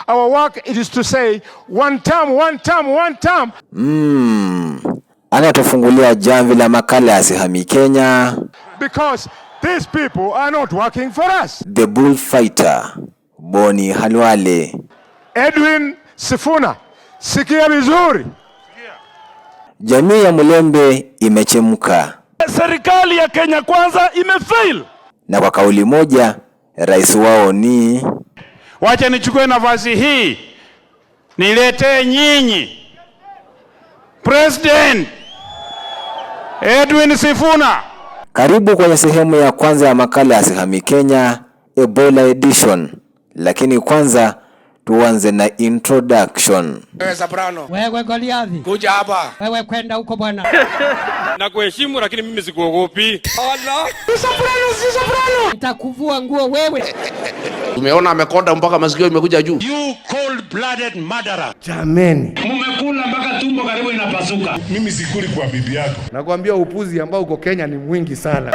Our work it is to say one term, one term, one term. Anatufungulia jamvi la makala ya Sihami Kenya. Because these people are not working for us. The bullfighter, Boni Khalwale. Edwin Sifuna, sikia vizuri. Jamii ya Mulembe imechemka. Serikali ya Kenya Kwanza imefail. Na kwa kauli moja, rais wao ni... Wacha nichukue nafasi hii niletee nyinyi President Edwin Sifuna. Karibu kwenye sehemu ya kwanza ya makala ya Sihami Kenya Ebola Edition. Lakini kwanza tuanze na introduction. Wewe Soprano. Wewe Goliathi. Kuja hapa. Wewe kwenda huko bwana. Na kuheshimu lakini mimi sikuogopi. Allah. Soprano. Nitakuvua nguo wewe. Tumeona amekonda mpaka masikio imekuja juu. You cold-blooded murderer. Jameni. Mmekula mpaka tumbo karibu inapasuka. Mimi sikuli kwa bibi yako. Nakwambia upuzi ambao uko Kenya ni mwingi sana.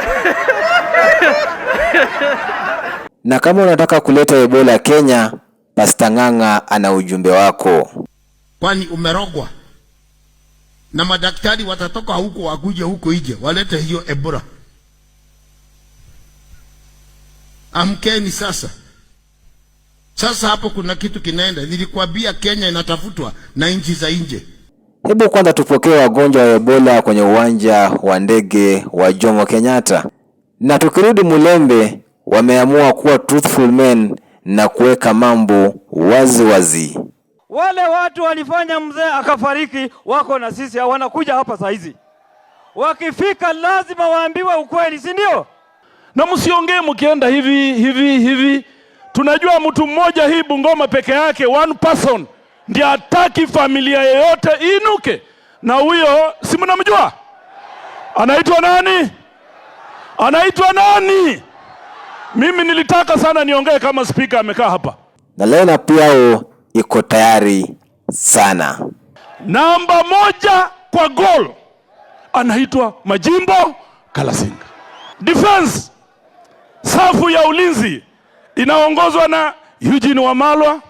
Na kama unataka kuleta Ebola Kenya, Pastor Ng'ang'a ana ujumbe wako. Kwani umerogwa? Na madaktari watatoka huko wakuje huko ije walete hiyo Ebola. Amkeni sasa. Sasa hapo kuna kitu kinaenda. Nilikwambia Kenya inatafutwa na nchi za nje. Hebu kwanza tupokee wagonjwa wa Ebola kwenye uwanja wa ndege wa Jomo Kenyatta. Na tukirudi Mulembe, wameamua kuwa truthful men na kuweka mambo wazi wazi. Wale watu walifanya mzee akafariki wako na sisi wanakuja hapa saa hizi. Wakifika lazima waambiwe ukweli, si ndio? Na msiongee mkienda hivi. Tunajua mtu mmoja hii Bungoma peke yake, one person, ndiye hataki familia yoyote inuke. Na huyo si mnamjua? Anaitwa nani? Anaitwa nani? Mimi nilitaka sana niongee kama speaker amekaa hapa. Na Lena pia iko tayari sana. Namba 1 kwa goal anaitwa Majimbo Kalasinga. Defense, safu ya ulinzi inaongozwa na Eugene Wamalwa,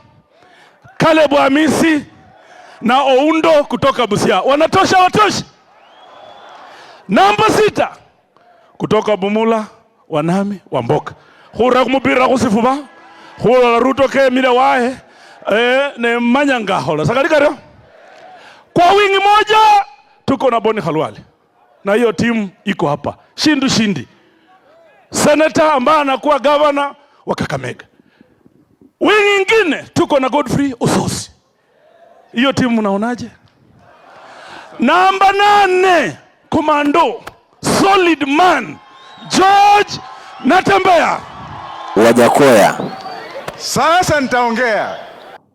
Caleb Hamisi na Oundo kutoka Busia. Wanatosha watoshi. Namba 6 kutoka Bumula, Wanami, Wamboka. Hura kumubira kusifuba. Hura Ruto ke mile wae. Ne manyanga hola. Sakalika rio. Kwa wingi moja tuko na Boni Khalwale. Na hiyo timu iko hapa. Shindi. Senator ambaye anakuwa governor wa Kakamega. Wingi ingine tuko na Godfrey Ososi. Hiyo timu unaonaje? Namba 8 komando solid man George Natembeya. Wajakoya. Sasa nitaongea.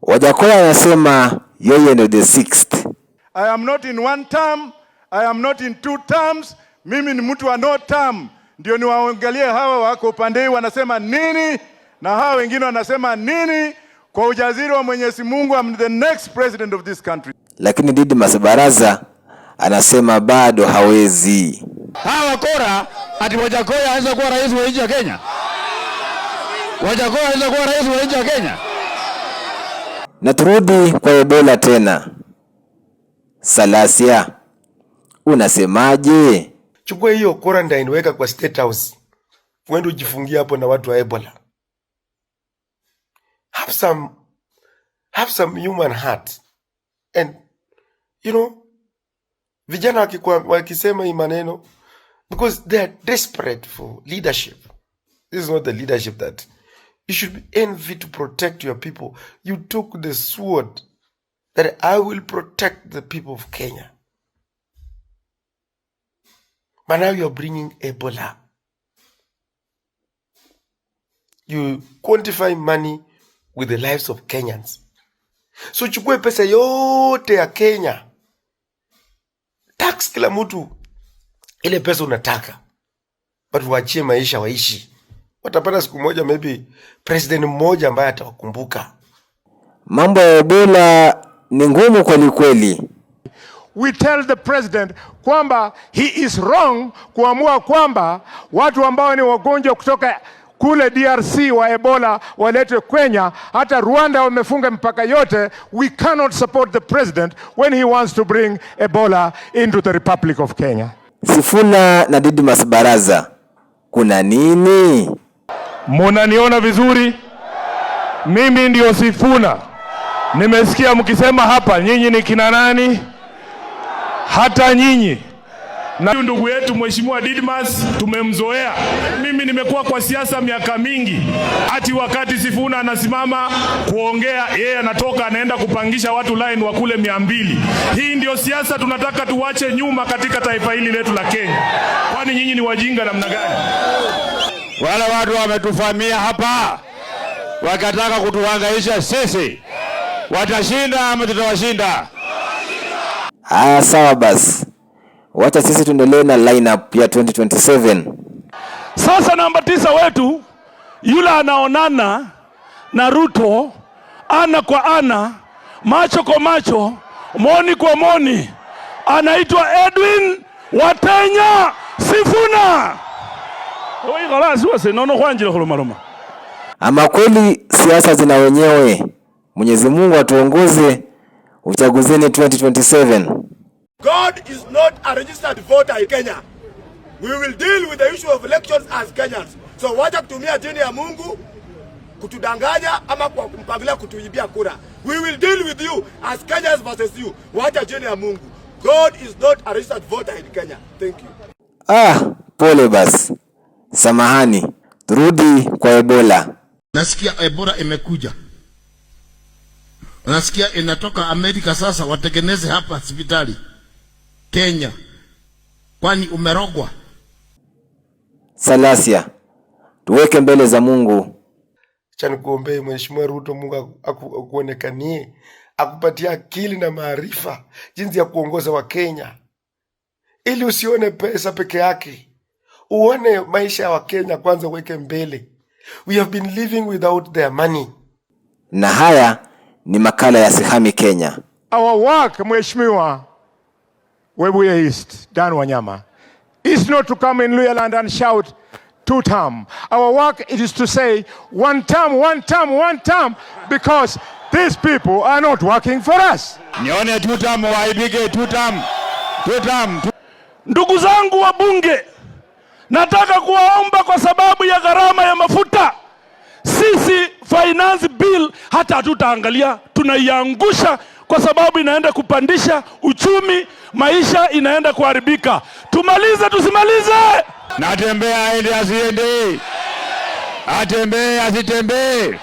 Wajakoya anasema yeye ndio the 6th. I am not in one term, I am not in two terms. Mimi ni mtu wa no term. Ndio niwaangalie hawa wako upande wanasema nini na hawa wengine wanasema nini. Kwa ujaziri wa Mwenyezi Mungu, I'm the next president of this country. Lakini Didmus Baraza anasema bado hawezi. Hawa kora ati Wajakoya anaweza kuwa rais wa nchi ya Kenya? Wajakoya anaweza kuwa rais wa nchi ya Kenya? Na turudi kwa Ebola tena. Salasia, unasemaje? Chukua hiyo quarantine weka kwa State House. Uende ujifungia hapo na watu wa Ebola. Have some human heart. And vijana wakisema hii maneno because they are desperate for leadership. This is not the leadership that you should be envy to protect your people. You took the sword that I will protect the people of Kenya. But now you're bringing Ebola. You quantify money with the lives of Kenyans. So chukue pesa yote ya Kenya. Tax kila mtu ile pesa unataka. But waachie maisha waishi. Watapata siku moja maybe president mmoja ambaye atawakumbuka. Mambo ya Ebola ni ngumu kweli kweli. We tell the president kwamba he is wrong kuamua kwamba watu ambao ni wagonjwa kutoka kule DRC wa Ebola waletwe Kenya, hata Rwanda wamefunga mpaka yote. We cannot support the president when he wants to bring Ebola into the Republic of Kenya. Sifuna na Didmas Baraza, kuna nini? Munaniona vizuri? Mimi ndio Sifuna. Nimesikia mkisema hapa nyinyi ni kina nani? Hata nyinyi. Na ndugu yetu Mheshimiwa Didmas tumemzoea. Mimi nimekuwa kwa siasa miaka mingi. Hati wakati Sifuna anasimama kuongea, yeye anatoka anaenda kupangisha watu line wa kule 200. Hii ndio siasa tunataka tuwache nyuma katika taifa hili letu la Kenya. Kwani nyinyi ni wajinga namna gani? Wale watu wametufamia hapa, wakataka kutuhangaisha sisi. Watashinda ama tutawashinda? Sawa basi. Wacha sisi tuendelee na lineup ya 2027. Sasa namba 9 wetu yule anaonana na Ruto ana kwa ana, macho kwa macho, moni kwa moni, anaitwa Edwin Watenya Sifuna. Ama kweli siasa zina wenyewe. Mwenyezi Mungu atuongoze uchaguzeni 2027. God is not a registered voter in Kenya. We will deal with the issue of elections as Kenyans. So wacha kutumia jini ya Mungu kutudanganya ama kwa mpangilia kutuibia kura. We will deal with you as Kenyans versus you. Wacha jini ya Mungu. God is not a registered voter in Kenya. Thank you. Pole basi. Samahani. Turudi kwa Ebola. Nasikia Ebola imekuja. Nasikia inatoka Amerika sasa watengeneze hapa hospitali Kenya. Kwani umerogwa? Salasia, tuweke mbele za Mungu. Acha nikuombee Mheshimiwa Ruto, Mungu akuonekanie, akupatia akili na maarifa jinsi ya kuongoza wa Kenya, ili usione pesa peke yake, uone maisha ya Wakenya kwanza, uweke mbele. We have been living without their money. Na haya ni makala ya Sihami Kenya. Our work, Mheshimiwa Webuye East, Dan Wanyama, is not to come in Luyaland and shout 2 term. Our work it is to say 1 term, 1 term, 1 term, because these people are not working for us. Nione 2 term waibige 2 term. 2 term. Ndugu zangu wa bunge, nataka kuwaomba kwa sababu ya gharama ya mafuta. Sisi finance bill hata hatutaangalia, tunaiangusha kwa sababu inaenda kupandisha uchumi, maisha inaenda kuharibika. Tumalize tusimalize? Natembea aende asiende. Atembee asitembee.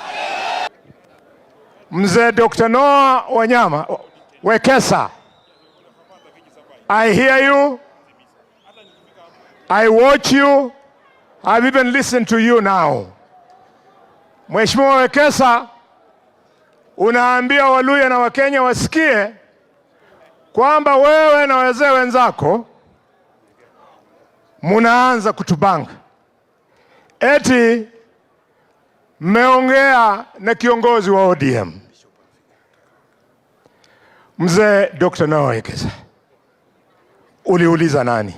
Mzee Dr. Noah Wanyama Wekesa, I hear you, I watch you, I've even listened to you now. Mheshimiwa Wekesa, unaambia Waluya na Wakenya wasikie kwamba wewe na wazee wenzako munaanza kutubanga. Eti mmeongea na kiongozi wa ODM. Mzee Dr. Noah Wekesa, uliuliza nani?